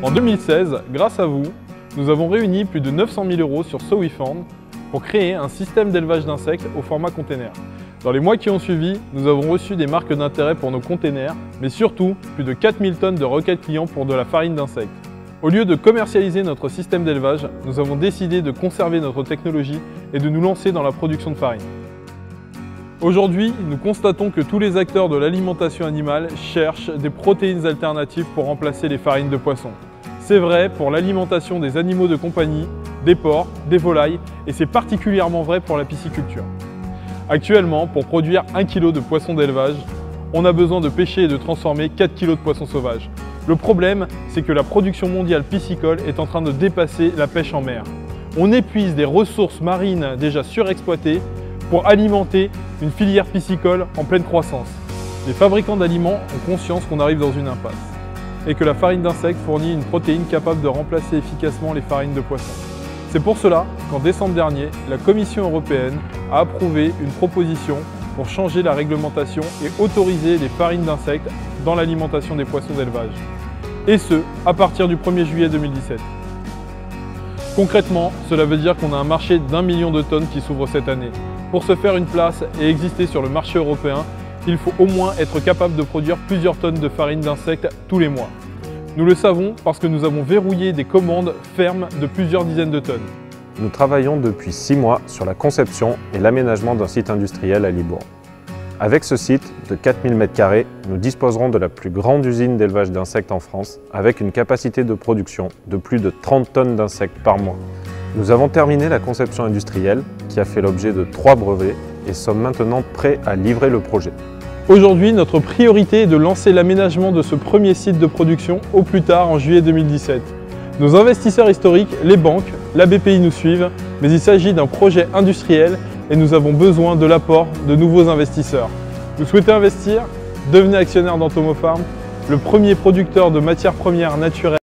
En 2016, grâce à vous, nous avons réuni plus de 900 000 € sur SoWeFound pour créer un système d'élevage d'insectes au format container. Dans les mois qui ont suivi, nous avons reçu des marques d'intérêt pour nos containers, mais surtout plus de 4000 tonnes de requêtes clients pour de la farine d'insectes. Au lieu de commercialiser notre système d'élevage, nous avons décidé de conserver notre technologie et de nous lancer dans la production de farine. Aujourd'hui, nous constatons que tous les acteurs de l'alimentation animale cherchent des protéines alternatives pour remplacer les farines de poisson. C'est vrai pour l'alimentation des animaux de compagnie, des porcs, des volailles, et c'est particulièrement vrai pour la pisciculture. Actuellement, pour produire 1 kg de poisson d'élevage, on a besoin de pêcher et de transformer 4 kg de poissons sauvages. Le problème, c'est que la production mondiale piscicole est en train de dépasser la pêche en mer. On épuise des ressources marines déjà surexploitées pour alimenter une filière piscicole en pleine croissance. Les fabricants d'aliments ont conscience qu'on arrive dans une impasse et que la farine d'insectes fournit une protéine capable de remplacer efficacement les farines de poisson. C'est pour cela qu'en décembre dernier, la Commission européenne a approuvé une proposition pour changer la réglementation et autoriser les farines d'insectes dans l'alimentation des poissons d'élevage. Et ce, à partir du 1er juillet 2017. Concrètement, cela veut dire qu'on a un marché d'1 million de tonnes qui s'ouvre cette année. Pour se faire une place et exister sur le marché européen, il faut au moins être capable de produire plusieurs tonnes de farine d'insectes tous les mois. Nous le savons parce que nous avons verrouillé des commandes fermes de plusieurs dizaines de tonnes. Nous travaillons depuis 6 mois sur la conception et l'aménagement d'un site industriel à Libourne. Avec ce site de 4000 m², nous disposerons de la plus grande usine d'élevage d'insectes en France, avec une capacité de production de plus de 30 tonnes d'insectes par mois. Nous avons terminé la conception industrielle, qui a fait l'objet de 3 brevets, et sommes maintenant prêts à livrer le projet. Aujourd'hui, notre priorité est de lancer l'aménagement de ce premier site de production au plus tard en juillet 2017. Nos investisseurs historiques, les banques, la BPI nous suivent, mais il s'agit d'un projet industriel et nous avons besoin de l'apport de nouveaux investisseurs. Vous souhaitez investir? Devenez actionnaire d'Entomofarm, le premier producteur de matières premières naturelles